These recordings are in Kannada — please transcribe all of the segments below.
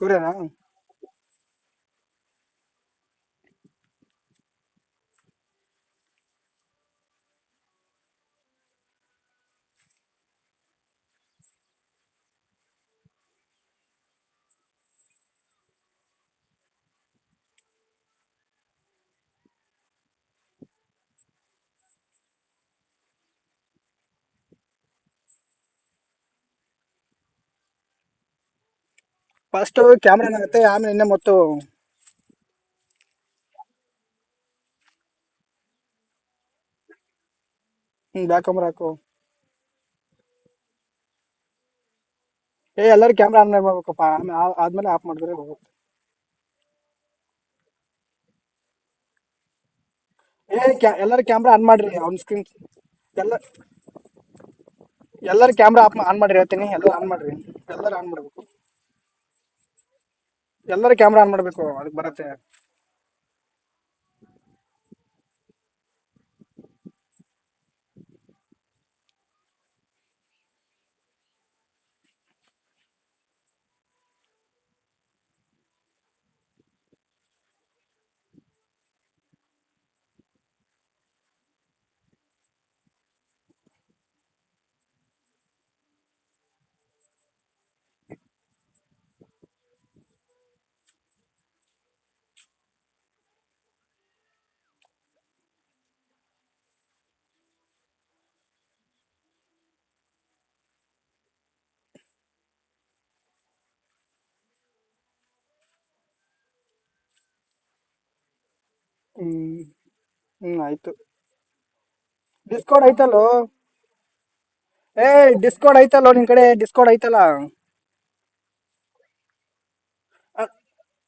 ಸೂರ್ಯನಾ? ಫಸ್ಟ್ ಕ್ಯಾಮ್ರಾ ಏನಾಗುತ್ತೆ, ಆಮೇಲೆ ಇನ್ನೇ ಮತ್ತು ಬ್ಯಾಕ್ ಕ್ಯಾಮ್ರಾ ಹಾಕು. ಎಲ್ಲರೂ ಕ್ಯಾಮ್ರಾ ಆನ್ ಮಾಡ್ಬೇಕಪ್ಪ, ಆಮೇಲೆ ಆದ್ಮೇಲೆ ಆಫ್ ಮಾಡಿದ್ರೆ ಹೋಗುತ್ತೆ. ಎಲ್ಲರೂ ಕ್ಯಾಮ್ರಾ ಆನ್ ಮಾಡ್ರಿ, ಆನ್ ಸ್ಕ್ರೀನ್. ಎಲ್ಲ ಎಲ್ಲರೂ ಕ್ಯಾಮ್ರಾ ಆನ್ ಮಾಡ್ರಿ, ಹೇಳ್ತೀನಿ ಎಲ್ಲರೂ ಆನ್ ಮಾಡ್ರಿ. ಎಲ್ಲರೂ ಆನ್ ಮಾಡ್ಬೇಕು. ಎಲ್ಲರೂ ಕ್ಯಾಮ್ರಾ ಆನ್ ಮಾಡ್ಬೇಕು, ಅದಕ್ಕೆ ಬರತ್ತೆ. ಹ್ಮ್. ಆಯ್ತು. ಡಿಸ್ಕೌಂಟ್ ಐತಲ್ಲೋ. ಏ ಡಿಸ್ಕೌಂಟ್ ಐತಲ್ಲೋ, ನಿನ್ ಕಡೆ ಡಿಸ್ಕೌಂಟ್ ಐತಲ್ಲ. ಆ,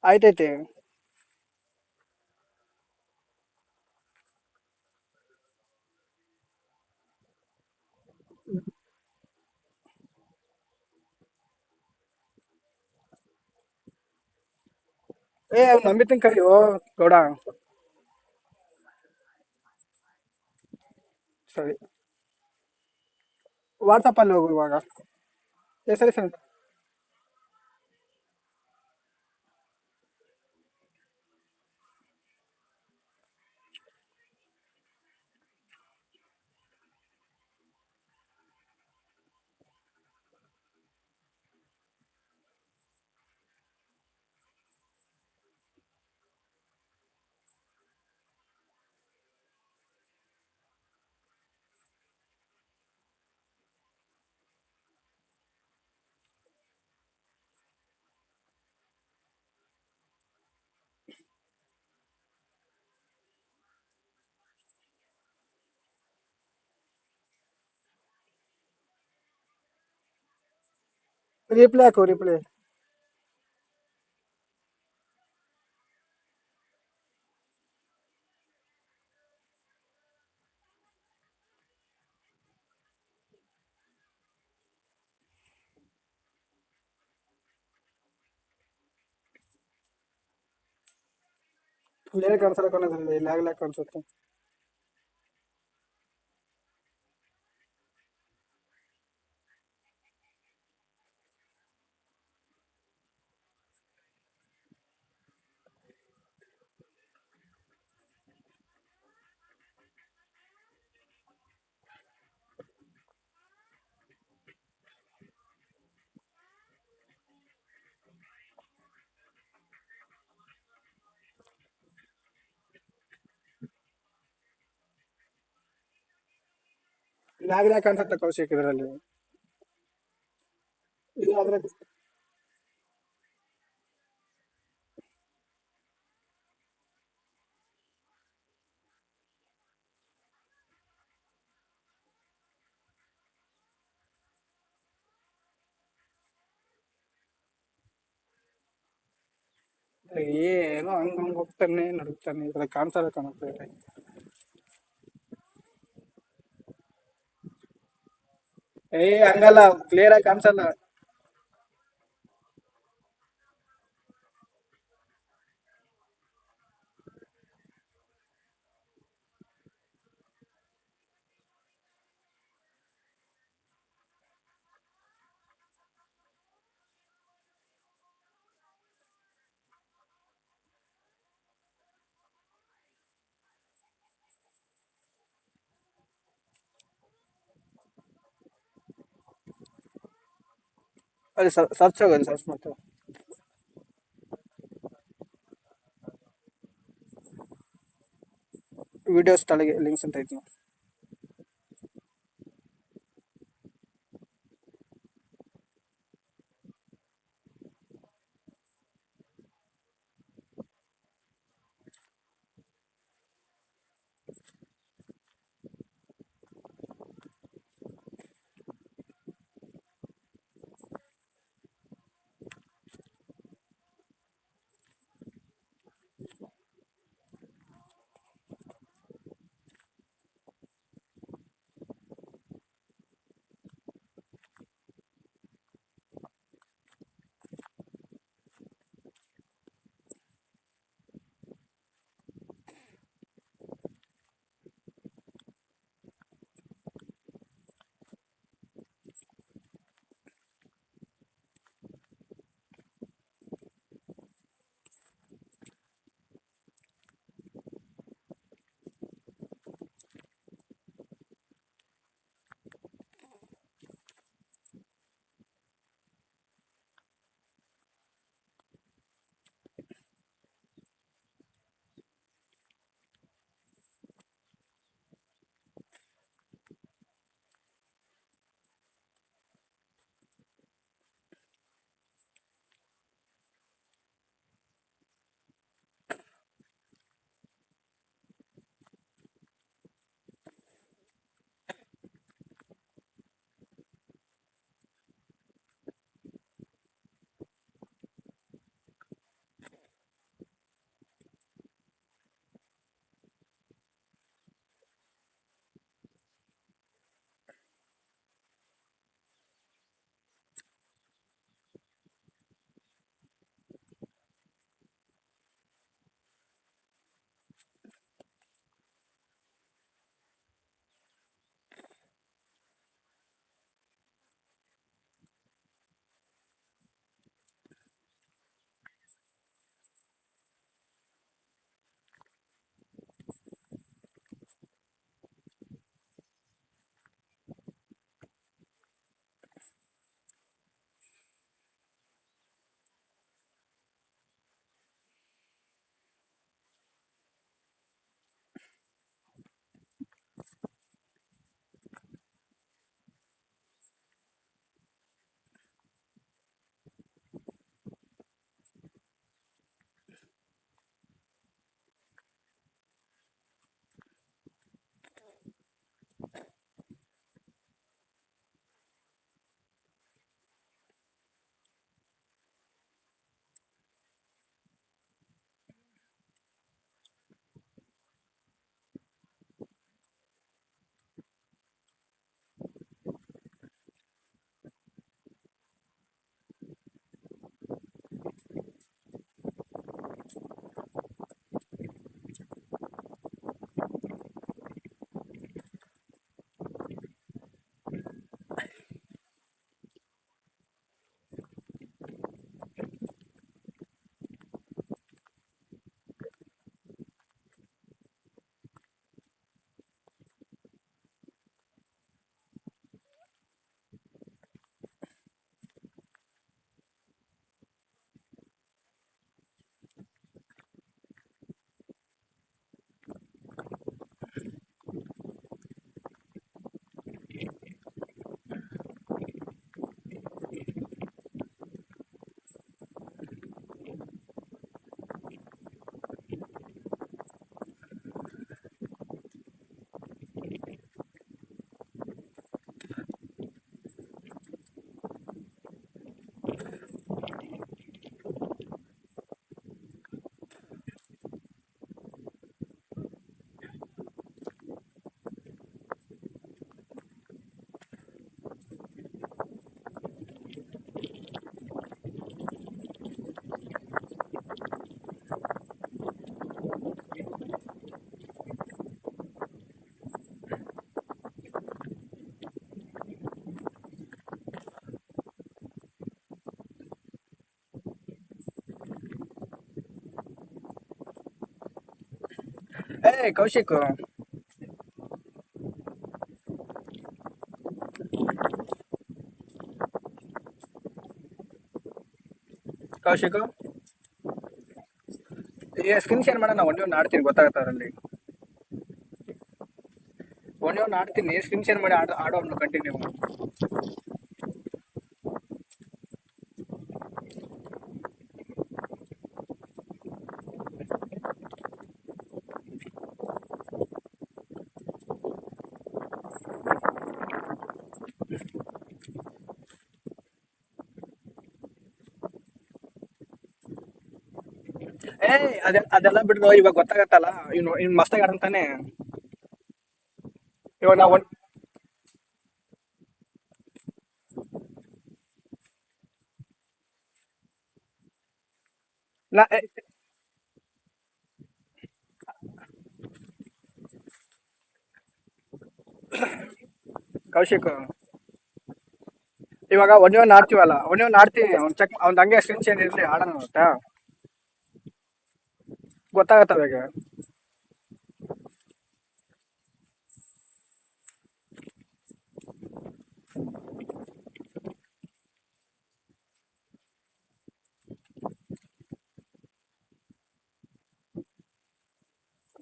ಆಯ್ತೈತೆ. ನಂಬಿತನ್ ಕರಿಯೋ ಗೌಡ. ಸರಿ, ವಾಟ್ಸಪ್ ಅಲ್ಲಿ ಹೋಗು ಇವಾಗ. ಸರಿ ಸರಿ. ರಿಪ್ಲೈ ಹಾಕು, ರಿಪ್ಲೈ. ಲೇಟ್ ಕಾಣಿಸಲ್ಲ ಕಾಣಿಸಲ್ಲ, ಲ್ಯಾಗ್ ಲ್ಯಾಗ್ ಕಾಣಿಸುತ್ತೆ. ಲ್ಯಾಗ್ ಲ್ಯಾಗ್ ಕಾಣಿಸುತ್ತೆ ಕೌಶಿಕ್ ಇದರಲ್ಲಿ. ಇದಾದ್ರೆ ಏನೋ ಹಂಗ್ ಹಂಗ್ ಹೋಗ್ತಾನೆ ನಡುಕ್ತಾನೆ, ಇದ್ರಲ್ಲಿ ಕಾಣಿಸಲ್ಲ ಕಾಣುತ್ತೆ. ಹಂಗಲ್ಲ, ಕ್ಲಿಯರ್ ಆಗಿ ಕಾಣಿಸಲ್ಲ. ಅದೇ ಸರ್ಚ್ ಆಗೋದು, ಸರ್ಚ್ ಮಾಡ್ತೇವೆ. ವಿಡಿಯೋಸ್ ತಲೆಗೆ ಲಿಂಕ್ಸ್ ಅಂತ ಐತಿ. ಏ ಕೌಶಿಕ್, ಕೌಶಿಕ್, ಈಗ ಸ್ಕ್ರೀನ್ ಶೇರ್ ಮಾಡೋಣ. ಒಂದೇ ಒಂದು ಆಡ್ತೀನಿ, ಗೊತ್ತಾಗತ್ತ ಅದರಲ್ಲಿ. ಒಂದೇ ಒಂದು ಆಡ್ತೀನಿ, ಸ್ಕ್ರೀನ್ ಶೇರ್ ಮಾಡಿ ಆಡೋನು ಕಂಟಿನ್ಯೂ. ಏ ಅದೆಲ್ಲ ಬಿಡ್ದು, ಇವಾಗ ಗೊತ್ತಾಗತ್ತಲ್ಲ. ಇವ್ನು ಮಸ್ತಾಗಿ ಆಡಂತಾನೆ. ಇವಾಗ ನಾವು ನಾ ಕೌಶಿಕ್, ಇವಾಗ ಒಂದೇ ಒಂದು ಆಡ್ತೀವಲ್ಲ, ಒಂದೇ ಒಂದು ಆಡ್ತೀನಿ. ಅವ್ನ್ ಹಂಗೆ ಸ್ಕ್ರೀನ್ ಶೇರ್ ಇರ್ಲಿ, ಆಡೋಣ ಗೊತ್ತಾ. ಗೊತ್ತಾಗತ್ತ ಅವಾಗ.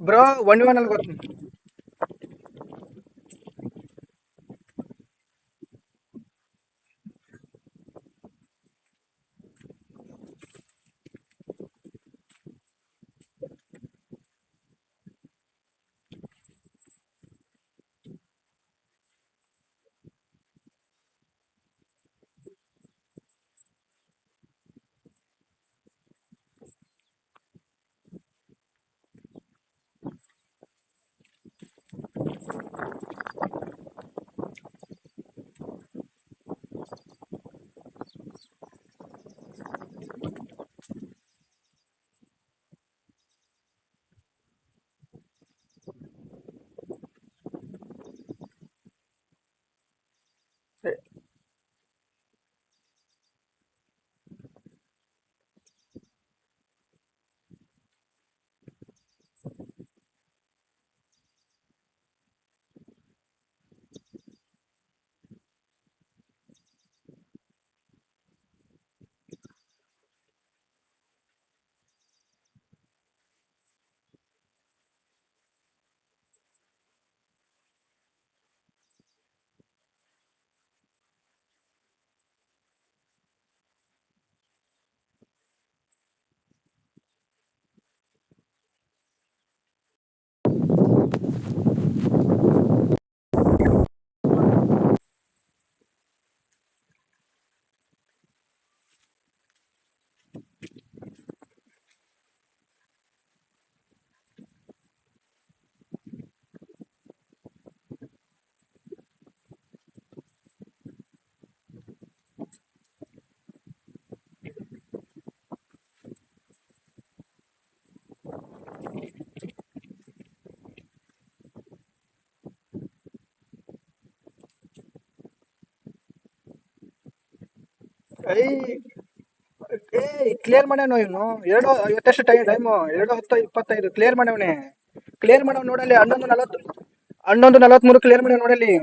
ಬ್ರೋ, ಒಂದೇ ಒನ್ ಅಲ್ಲಿ ಕ್ಲಿಯರ್ ಮಾಡ್ಯಾನು ಇವನು. 2:50 ಟೈಮು, 2:10:25 ಕ್ಲಿಯರ್ ಮಾಡ್ಯವನೆ. ಕ್ಲಿಯರ್ ಮಾಡವ್ ನೋಡಲ್ಲಿ. 11:43 ಕ್ಲಿಯರ್ ಮಾಡ್ಯಾವ ನೋಡಲ್ಲಿ.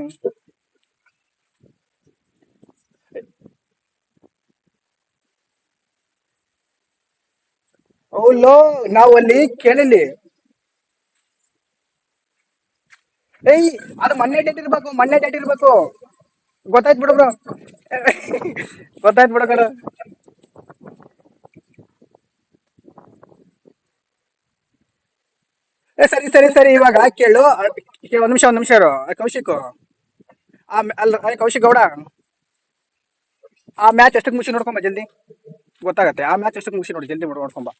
ಲೋ, ನಾವು ಅಲ್ಲಿ ಕೇಳಿಲ್ಲಿ. ಏಯ್, ಅದು ಮೊನ್ನೆ ಡೇಟ್ ಇರ್ಬೇಕು, ಮೊನ್ನೆ ಡೇಟ್ ಇರ್ಬೇಕು. ಗೊತ್ತಾಯ್ತು ಬಿಡು ಬ್ರೋ. ಗೊತ್ತಾಯ್ತು ಬಿಡು ಕಣ. ಸರಿ ಸರಿ ಸರಿ, ಇವಾಗ ಕೇಳು. ಒಂದ್ ನಿಮಿಷ ಇರು ಕೌಶಿಕ್. ಅಲ್ಲ ಕೌಶಿಕ್ ಗೌಡ, ಆ ಮ್ಯಾಚ್ ಎಷ್ಟಕ್ಕೆ ಮುಗಿಸಿ ನೋಡ್ಕೊಂಬ ಜಲ್ದಿ. ಗೊತ್ತಾಗತ್ತೆ. ಆ ಮ್ಯಾಚ್ ಎಷ್ಟಕ್ಕೆ ಮುಗಿಸಿ ನೋಡಿ, ಜಲ್ದಿ ನೋಡ್ಕೊಂಬ.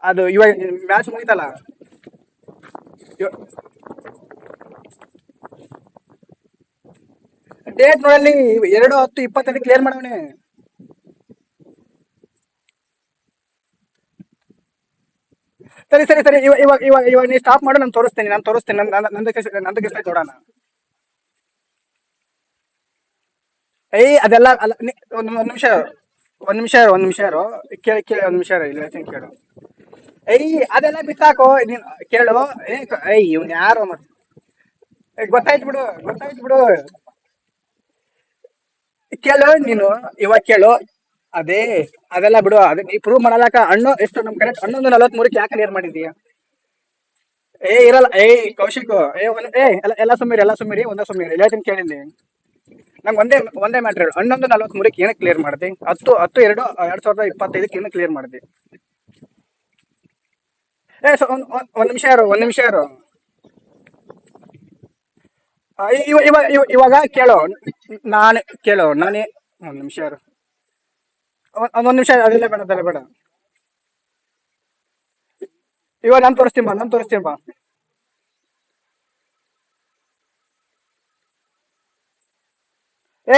ಅದು ಇವಾಗ ಮ್ಯಾಚ್ ಮುಗಿತಲ್ಲ. ಡೇಟ್ ನೋಡಲ್ಲಿ. 2:10:25 ಕ್ಲಿಯರ್ ಮಾಡವನೆ. ಸರಿ ಸರಿ ಸರಿ, ಇವಾಗ ನೀ ಸ್ಟಾಪ್ ಮಾಡು. ನಾನು ತೋರಿಸ್ತೇನೆ ನಂದಕ್ಕೆ ಎಷ್ಟು ನೋಡೋಣ. ಅದೆಲ್ಲ ಅಲ್ಲ. ಒಂದ್ ನಿಮಿಷ ಇರು. ಕೇಳಿ ಒಂದ್ ನಿಮಿಷ ಇರು, ಇಲ್ಲ ಹೇಳ್ತೀನಿ ಕೇಳು. ಅದೆಲ್ಲ ಬಿಸಾಕೋ ನೀನ್. ಕೇಳು. ಇವ್ನ್ ಯಾರು ಮತ್ತೆ. ಗೊತ್ತಾಯ್ತು ಬಿಡು. ಕೇಳು ನೀನು. ಇವಾಗ ಕೇಳು. ಅದೇ ಅದೆಲ್ಲ ಬಿಡು, ಅದೇ ನೀ ಪ್ರೂವ್ ಮಾಡಲಕ್ಕ ಹಣ್ಣು ಎಷ್ಟು ನಮ್ ಕರೆಕ್ಟ್ 11:43 ಯಾಕೆ ಕ್ಲಿಯರ್ ಮಾಡಿದೀಯ? ಏ ಇರಲ್ಲ, ಕೌಶಿಕ್, ಎಲ್ಲ ಸುಮ್ಮಿರಿ, ಎಲ್ಲ ಸುಮ್ಮಿರಿ, ಒಂದೇ ಸುಮ್ಮಿರಿ, ಹೇಳ್ತೀನಿ ಕೇಳಿಲ್ಲಿ. ನಂಗೆ ಒಂದೇ ಮ್ಯಾಟ್ರ್ ಹೇಳು, 11:43 ಏನಕ್ಕೆ ಕ್ಲಿಯರ್ ಮಾಡಿದೆ? 10/2/2025 ಏನಕ್ಕೆ ಕ್ಲಿಯರ್ ಮಾಡಿದೆ? ಒಂದ್ ನಿಮಿಷ ಇರು, ಒಂದ್ ನಿಮಿಷ ಇರು. ಇವಾಗ ಕೇಳು, ನಾನು ಕೇಳು ನಾನೇ. ಒಂದ್ ನಿಮಿಷ ಇರು, ಒಂದ್ ನಿಮಿಷ, ಅದೆಲ್ಲ ಬೇಡ, ಅದೆಲ್ಲ ಬೇಡ. ಇವಾಗ ನಾನು ತೋರಿಸ್ತೀನಿ ಬಾ. ಏ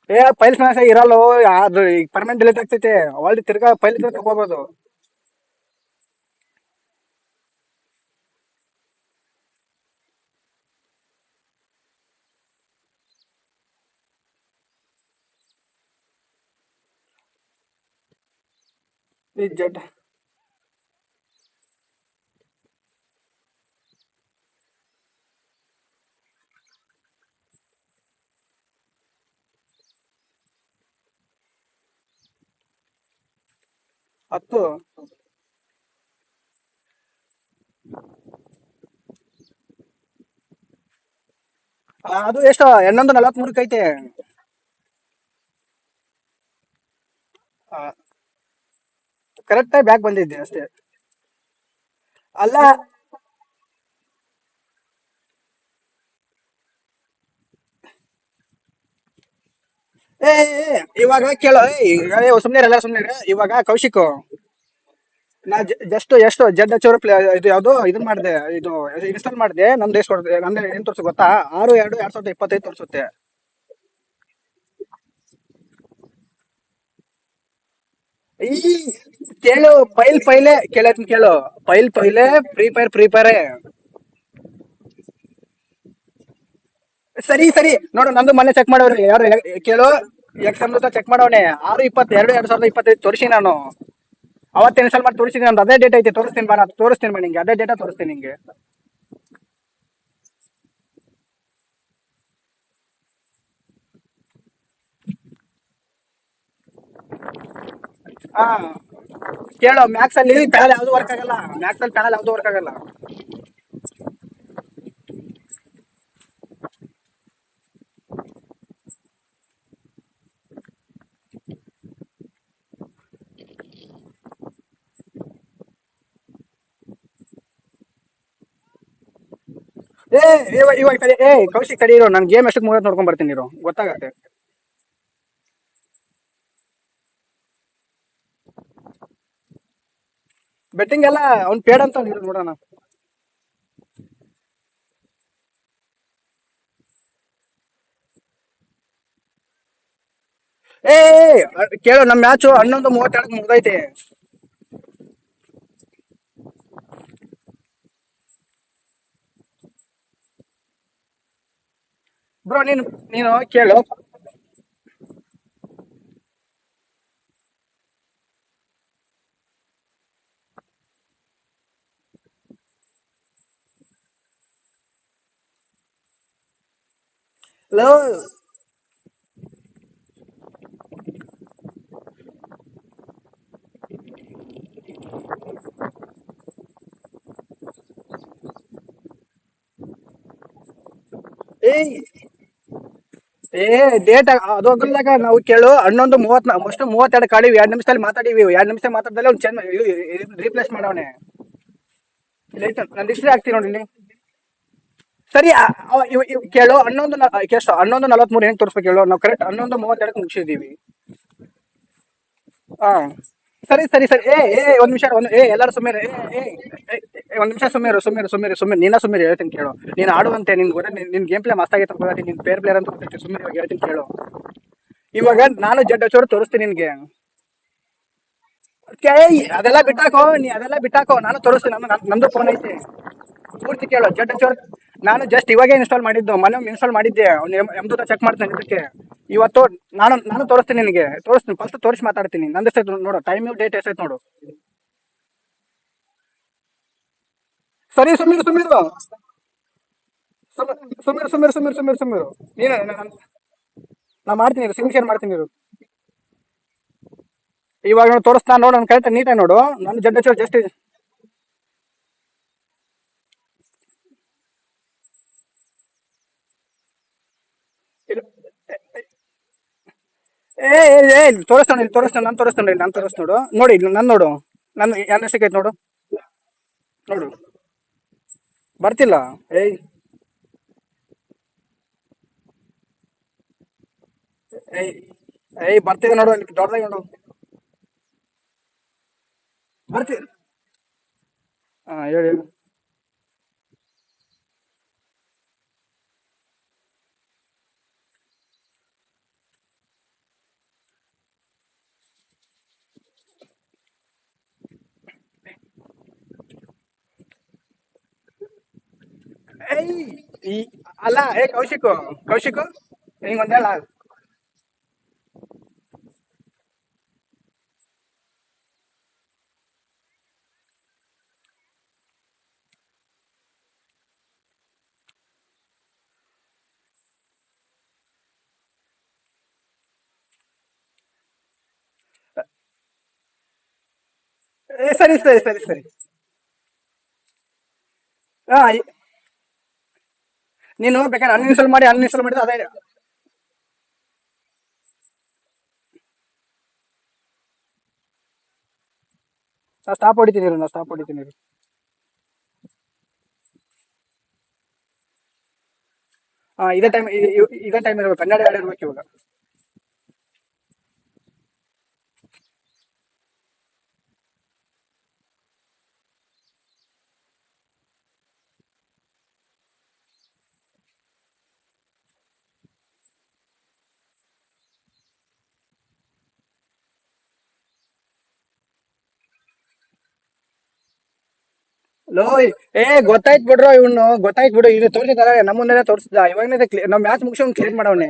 ಏ ಫೈಲ್ಸ್ ಇರಲ್ಲ, ಅದು ಈಗ ಪರ್ಮನೆಂಟ್ ಡಿಲೀಟ್ ಆಗ್ತೈತೆ, ಒಳ್ಳೆ ತಿರ್ಗಾ ಫೈಲ್ ತಗೋಬೋದು. ಈ ಜಡ್ 10. ಅದು ಎಷ್ಟು 11:43 ಐತೆ. ಕರೆಕ್ಟ್ ಆಗಿ ಬ್ಯಾಕ್ ಬಂದಿದ್ದೆ ಅಷ್ಟೇ. ಅಲ್ಲ, ಇವಾಗ ಕೇಳು, ಸುಮ್ನೆ ಎಲ್ಲ ಸುಮ್ನೆ ಇವಾಗ ಕೌಶಿಕ್, ನಾ ಜಸ್ಟ್ ಎಷ್ಟು ಜಡ್ ಹಚ್ಚೋರು ಇದು ಯಾವ್ದು ಇದನ್ ಮಾಡಿದೆ, ಇದು ಇನ್ಸ್ಟಾಲ್ ಮಾಡಿದೆ, ನಮ್ದು ಎಷ್ಟು ಕೊಡ್ತದೆ, ನಮ್ದು ಏನ್ ತೋರ್ಸು ಗೊತ್ತಾ? 6/2/2025 ತೋರಿಸುತ್ತೆ. ಈ ಕೇಳು, ಫೈಲೇ ಕೇಳತ್ತೀನಿ ಕೇಳು, ಫೈಲೇ ಫ್ರೀ ಫೈರ್. ಸರಿ ಸರಿ, ನೋಡು ನಂದು ಮೊನ್ನೆ ಚೆಕ್ ಮಾಡೋರು ಯಾರು ಕೇಳು, ಅಮೃತ ಚೆಕ್ ಮಾಡವನೆ. 6/22/2025 ತೋರಿಸಿ ನಾನು ಅವತ್ತೇ ಇನ್ಸ್ಟಾಲ್ ಮಾಡಿ ತೋರಿಸಿದ್ದೀನಿ, ನಮ್ದು ಅದೇ ಡೇಟ್ ಐತೆ, ತೋರಿಸ್ತೀನಿ ಬಾ, ನಾನು ತೋರಿಸ್ತೀನಿ ಬಾ ನಿಂಗೆ, ಅದೇ ಡೇಟಾ ತೋರಿಸ್ತೀನಿ ನಿಂಗೆ. ಹಾ ಕೇಳು, ಮ್ಯಾಕ್ಸ್ ಅಲ್ಲಿ ಪ್ಯಾನಲ್ ಯಾವ್ದು ವರ್ಕ್ ಆಗಲ್ಲ, ಮ್ಯಾಕ್ಸ್ ಅಲ್ಲಿ ಪ್ಯಾನಲ್ ಯಾವ್ದು ವರ್ಕ್ ಆಗಲ್ಲ. ಏ ಇವಾಗ ತಡಿ, ಕೌಶಿಕ್ ತಡಿ ಇರೋ, ನಾನು ಗೇಮ್ ಎಷ್ಟಕ್ಕೆ ಮುಗಿದ್ ನೋಡ್ಕೊಂಡ್ ಬರ್ತೀನಿ ಇರೋ, ಗೊತ್ತಾಗತ್ತೆ. ಬೆಟ್ಟಿಂಗ್ ಎಲ್ಲ ಅವ್ನ್ ಪೇಡ್ ಅಂತ ಅವ್ನು ನೋಡೋಣ. ಏ ಕೇಳು, ನಮ್ ಮ್ಯಾಚು 11:32 ಮುಗ್ದೈತೆ. ಬ್ರೋ ನೀನು ಕೇಳು. ಲೋ, ಏಯ್ ಏ ಡೇಟ್ ಅದು ಹೋಗಲ್ದಾಗ ನಾವು ಕೇಳು, 11:30 ಅಷ್ಟು 32 ಕಾಡಿವಿ, 2 ನಿಮಿಷದಲ್ಲಿ ಮಾತಾಡಿವಿ, 2 ನಿಮಿಷ ಮಾತಾಡ್ದಲ್ಲೇ ಅವ್ನು ಚೆಂದ ರೀಪ್ಲೇಸ್ ಮಾಡವನೆ. ಲೈಟ್ ನಾನು ಡಿಸ್ಪ್ಲೇ ಹಾಕ್ತೀನಿ ನೋಡಿ ಇಲ್ಲಿ. ಸರಿ, ಕೇಳು, 11:43 ಹೆಂಗ್ ತೋರಿಸ್ಬೇಕು ಹೇಳು, ನಾವು ಕರೆಕ್ಟ್ 11:32 ಮುಗಿಸಿದೀವಿ. ಹಾ ಸರಿ ಸರಿ ಸರಿ, ಒಂದ್ ನಿಮಿಷ, ಎಲ್ಲಾರು ಸುಮ್ಮನೆ, ಒಂದ್ ನಿಮಿಷ ಸುಮ್ಮನೆ ನೀನ ಸುಮ್ಮನೆ ಹೇಳ್ತೀನಿ ಕೇಳು. ನೀನ್ ಆಡುವಂತೆ ನಿನ್ ಗೊತ್ತ, ನಿನ್ ಗೇಮ್ ಪ್ಲೇ ಮಸ್ತ್ ಆಗೈತೆ ಅಂತ, ನಿನ್ ಪೇರ್ ಪ್ಲೇಯರ್ ಅಂತ ಗೊತ್ತೈತೆ, ಸುಮ್ಮನೆ ಇವಾಗ ಹೇಳ್ತೀನಿ ಕೇಳು. ಇವಾಗ ನಾನು ಜಡ್ ಹಚ್ಚೋರು ತೋರಿಸ್ತೀನಿ ನಿನ್ಗೆ. ಅದೆಲ್ಲ ಬಿಟ್ಟಾಕೋ, ಅದೆಲ್ಲ ಬಿಟ್ಟಾಕೋ, ನಾನು ತೋರಿಸ್ತೀನಿ, ನಂದು ಫೋನ್ ಐತೆ. ಪೂರ್ತಿ ಕೇಳು, ಜಡ್ ಹಚ್ಚೋರು ನಾನು ಜಸ್ಟ್ ಇವಾಗೇ ಇನ್ಸ್ಟಾಲ್ ಮಾಡಿದ್ದು, ಮೊನ್ನೆ ಇನ್ಸ್ಟಾಲ್ ಮಾಡಿದ್ದೆ, ಅವ್ನು ಎಮ್ದು ಚೆಕ್ ಮಾಡ್ತಾನೆ ಇದಕ್ಕೆ. ಇವತ್ತು ನಾನು ತೋರಿಸ್ತೀನಿ ನಿನಗೆ, ತೋರಿಸ್ತೀನಿ, ಫಸ್ಟ್ ತೋರಿಸಿ ಮಾತಾಡ್ತೀನಿ. ನಂದು ಎಷ್ಟೈತೆ ನೋಡು, ಟೈಮ್ ಡೇಟ್ ಎಷ್ಟೈತೆ ನೋಡು. ಸರಿ ಸುಮ್ಮೀರು ಸುಮ್ಮೀರು ಸುಮ್ಮೀರು ಸುಮ್ಮೀರು ಸುಮ್ಮೀರು ಸುಮ್ಮೀರು. ನೀನು ನಾ ಮಾಡ್ತೀನಿ ಇರು, ಸಿಗ್ನೇಚರ್ ಮಾಡ್ತೀನಿ ಇರು. ಇವಾಗ ನಾನು ತೋರಿಸ್ತಾ ನೋಡು, ನನ್ನ ಕರೆಕ್ಟ್ ನೀಟಾಗಿ ನೋಡು. ನನ್ನ ಜಸ್ಟ್ ಏ ಏ ಏ ತೋರಿಸ್ತಾನೆ ಇಲ್ಲಿ, ತೋರಿಸ್ತಾನೆ, ನಾನು ತೋರಿಸ್ತಾನೆ ಇಲ್ಲಿ, ನಾನು ತೋರಿಸ್ ನೋಡು. ನೋಡಿ ಇಲ್ಲಿ ನಾನು ನೋಡು. ನನ್ನ ನನ್ನ ಸಿಕ್ಕೈತೆ ನೋಡು. ನೋಡು ಬರ್ತಿಲ್ಲ. ಏಯ್ ಏಯ್ ಏಯ್ ಬರ್ತಿದೆ ನೋಡು, ಇಲ್ಲಿ ದೊಡ್ಡದಾಗಿ ನೋಡು. ಬರ್ತಿ ಹಾ ಹೇಳಿ ಹೇಳು. ಏಯ್ ಈ ಅಲ್ಲ, ಕೌಶಿಕ್, ಕೌಶಿಕ್ ಹಿಂಗ್ ಒಂದ್ ಹೇಳ. ಏ ಸರಿ ಸರಿ ಸರಿ ಸರಿ. ಹಾ ನೀನು ಬೇಕಾದ್ರೆ ಅನ್ಇನ್ಸ್ಟಾಲ್ ಮಾಡಿ, ಅನ್ಇನ್ಸ್ಟಾಲ್ ಮಾಡಿದ್ರೆ ಅದೇ. ನಾ ಸ್ಟಾಪ್ ಹೊಡಿತೀನಿ ಇರು, ನಾ ಸ್ಟಾಪ್ ಹೊಡಿತೀನಿ ಇರು. ಹಾ ಇದೇ ಟೈಮ್, ಇದೇ ಟೈಮ್ ಇರ್ಬೇಕು, ಕನ್ನಡ ಎರಡು ಇರ್ಬೇಕು ಇವಾಗ. ಲೋ ಏ ಗೊತ್ತಾಯ್ತು ಬಿಡ್ರೋ, ಇವನು ಗೊತ್ತಾಯ್ತು ಬಿಡು. ಇದು ತೋರಿಸಿದಾರೆ ನಮ್ಮ ಮುಂದೆ ತೋರಿಸಿದ. ಇವಾಗನೇ ನಾವು ಮ್ಯಾಚ್ ಮುಗಿಸಿ ಕ್ಲಿಯರ್ ಮಾಡವನೆ.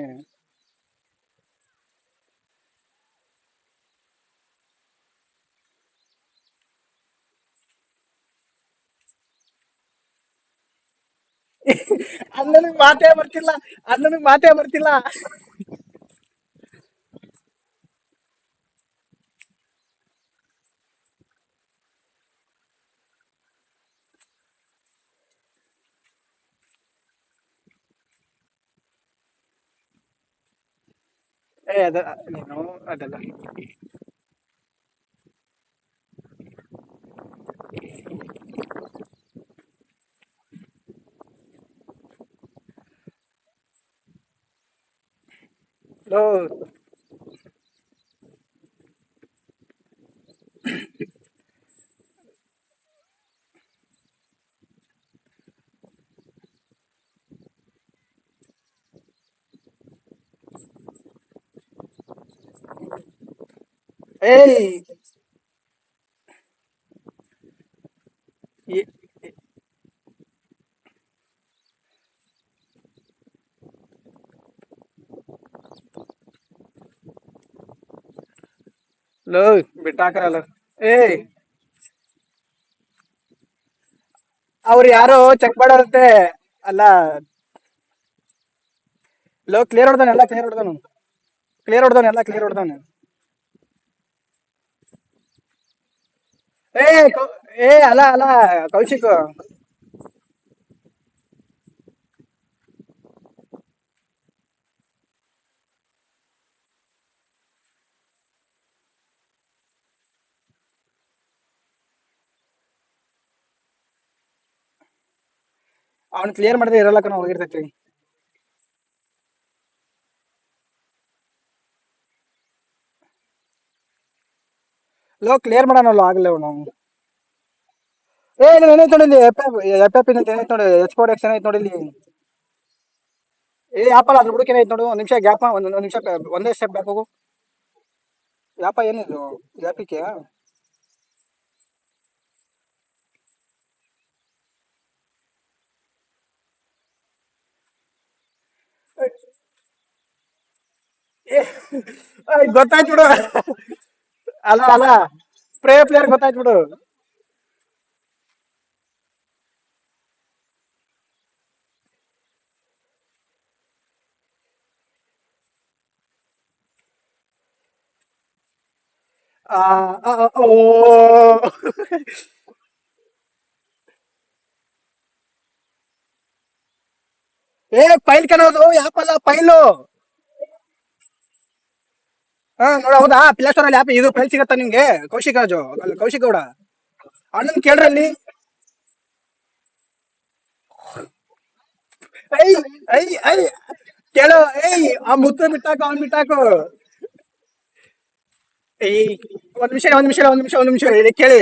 ಅದ್ ಮಾತೇ ಬರ್ತಿಲ್ಲ, ಅದ್ ಮಾತೇ ಬರ್ತಿಲ್ಲ. ಏ ಅದ ನೀನು ಅದಲ್ಲ. ಲೋ ಏಯ್ ಈ- ಲೋ ಬಿಟ್ಟಾಕರಲ್ಲ. ಏಯ್ ಅವ್ರು ಯಾರೋ ಚೆಕ್ ಮಾಡಾರಂತೆ. ಅಲ್ಲ ಲೋ, ಕ್ಲಿಯರ್ ಹೊಡ್ದಾನೆ, ಎಲ್ಲ ಕ್ಲಿಯರ್ ಹೊಡ್ದಾನು, ಕ್ಲಿಯರ್ ಹೊಡ್ದಾನೆ, ಎಲ್ಲ ಕ್ಲಿಯರ್ ಹೊಡ್ದಾನೆ. ಏ ಏ ಅಲ್ಲ ಅಲ್ಲ ಕೌಶಿಕ್, ಅವ್ನು ಕ್ಲಿಯರ್ ಮಾಡಿದ್ರೆ ಇರಲ್ಲ ಕಣ, ಹೋಗಿರ್ತೈತಿ. ಲೋ ಕ್ಲಿಯರ್ ಮಾಡೋಣಲ್ಲ ಆಗ್ಲೇ ಅವನು. ಏ ನೀನ್ ಏನಾಯ್ತು ನೋಡಿ, ಎಫ್ ಎಫ್ ಏನಾಯ್ತು ನೋಡಿ, ಎಕ್ಸ್ಪೋರ್ಟ್ ಎಕ್ಸ್ ಏನಾಯ್ತು ನೋಡಿ ಇಲ್ಲಿ. ಏ ಆಪಲ್ ಅದ್ರ ಬುಡಕ್ಕೆ ಏನಾಯ್ತು ನೋಡು. ಒಂದ್ ನಿಮಿಷ ಗ್ಯಾಪ್, ಒಂದ್ ನಿಮಿಷ, ಒಂದೇ ಸ್ಟೆಪ್ ಬ್ಯಾಕ್ ಹೋಗು. ಯಾಪ ಏನಿದು ಗ್ಯಾಪಿಕೆ. ಗೊತ್ತಾಯ್ತು ಬಿಡು. ಅಲ್ಲ ಅಲ್ಲ, ಪ್ಲೇಯರ್ ಗೊತ್ತಾಯ್ತು ಬಿಡು. ಆ, ಓ ಏ ಪೈಲ್ ಕಣೋದು ಯಾಪಲ್ಲ ಪೈಲು. ಹಾ ನೋಡ ಹೌದಾ ಪ್ಲೇ ಸ್ಟೋರ್ ಅಲ್ಲಿ ಆ್ಯಪ್ ಇದು ಫೈಲ್ ಸಿಗತ್ತಾ ನಿಮ್ಗೆ? ಕೌಶಿಕ್ ರಾಜು ಅಲ್ಲ ಕೌಶಿಕ್ ಗೌಡ ಅಣ್ಣನ್ ಕೇಳ್ರಲ್ಲಿ. ಐ ಐ ಐ ಕೇಳೋ ಏಯ್ ಆ ಮುತ್ತು ಬಿಟ್ಟಾಕು ಅವ್ನ್ ಬಿಟ್ಟಾಕು. ಏಯ್ ಒಂದ್ ನಿಮಿಷ ಇಲ್ಲಿ ಕೇಳಿ.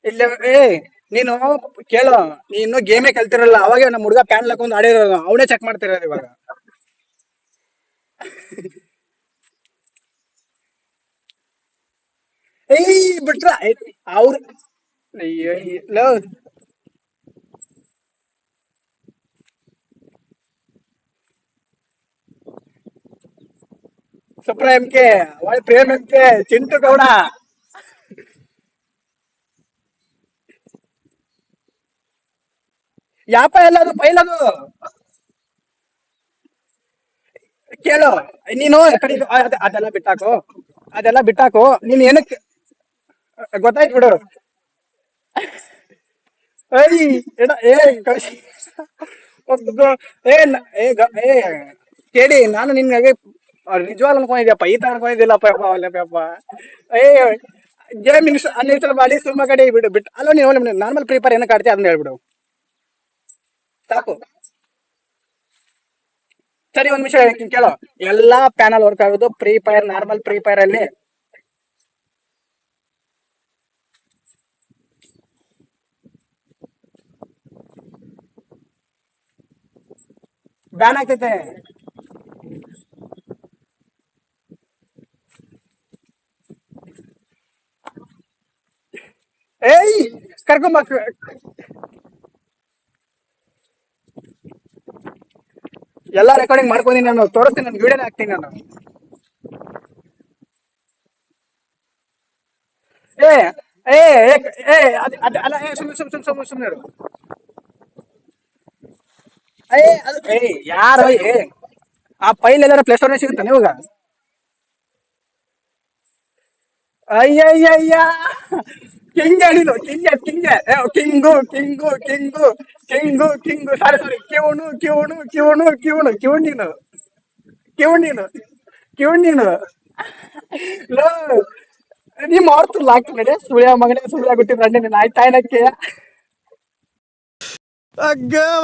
ಇಲ್ಲ ಏ ನೀನು ಕೇಳು. ನೀನು ಗೇಮೇ ಕಲ್ತಿರಲ್ಲ ಅವಾಗೆ ನಮ್ಮ ಹುಡುಗ ಪ್ಯಾನ್ ಹಾಕೊಂಡು ಆಡಿರೋದು ಅವನೇ ಚೆಕ್ ಮಾಡ್ತಿರೋದು ಇವಾಗ. ಏಯ್ ಬಿಟ್ರ ಅವ್ರು ಅಯ್ಯೋ ಲೋ ಸುಪ್ರ ಎಂ ಕೆ ಒಳ್ಳೆ ಪ್ರೇಮ್ ಎಂ ಕೆ ಚಿಂಟು ಗೌಡ. ಯಾಪ ಎಲ್ಲ ಅದು ಫೈಲ್ ಅದು. ಕೇಳು ನೀನು ಆ ಕಡೆ ಅದೆಲ್ಲ ಬಿಟ್ಟಾಕು. ಅದೆಲ್ಲ ಬಿಟ್ಟಾಕು ನೀನ್ ಏನಕ್ಕೆ ಗೊತ್ತಾಯ್ತು ಬಿಡು. ಏಯ್ ಏ ಕಳ್ಸಿ. ಏ ಕೇಳಿ ನಾನು ನಿನ್ಗೆ ನಿಜವಾಗ್ಲೂ ಅನ್ಕೊಂಡಿದ್ಯಪ್ಪ ಈ ತರ ಅನ್ಕೊಂಡಿದ್ದಿಲ್ಲಪ್ಪ ಯಪ್ಪ ಅಲ್ಲಪ್ಪ. ಏ ಗೇಮ್ ಅನ್ಇನ್ಸ್ಟಾಲ್ ಮಾಡಿ ಸುಮ್ಮ ಕಡೆ ಬಿಡು ಬಿಟ್ಟು ಅಲ್ಲ ನೀವು ನಾರ್ಮಲ್ ಪ್ರಿಪೇರ್ ಏನಕ್ಕೆ ಆಡ್ತೀಯ ಅದನ್ನ ಹೇಳ್ಬಿಡು ಸಾಕು. ಸರಿ ಒಂದ್ ನಿಮಿಷ ಹೇಳ್ತೀನಿ ಕೇಳೋ. ಎಲ್ಲಾ ಪ್ಯಾನಲ್ ವರ್ಕ್ ಆಗೋದು free fire normal free fire ಅಲ್ಲಿ ಬ್ಯಾನ್ ಆಗ್ತೈತೆ. ಏಯ್ ಕರ್ಕೊಂಬ ಎಲ್ಲಾ ರೆಕಾರ್ಡಿಂಗ್ ಮಾಡ್ಕೊಂತೀನಿ ನಾನು ತೋರಿಸ್ತೀನಿ ನಾನು ವಿಡಿಯೋನೇ ಹಾಕ್ತೀನಿ ನಾನು. ಏ ಏ ಏ ಏ ಅಲ್ಲ ಏ ಸುಮ್ಮನೆ ಇರು. ಏ ಅದು ಏ ಯಾರು ಏ ಆ ಫೈಲ್ ಎಲ್ಲಾರ ಪ್ಲೇ ಸ್ಟೋರ್ ಸಿಗುತ್ತಾನೆ ಇವಾಗ? ಅಯ್ಯಯ್ಯಯ್ಯ ಕಿಂಗ್ ಹೇಳಿದ್ದು ಕಿಂಗು ಸಾರಿ ಕಿವಣು ನೀನು ಕಿವಣ್ ನೀನು ಲೋ, ನೀ ಮಾಡ್ತಿರ್ಲ ಆಗ್ತದೆ ಸುಳ್ಯ ಮಗನೇ ಸುಳ್ಯ ಬಿಟ್ಟಿದ್ರೆ ಆಯ್ತಾಯ್ನಕ್ಕೆ.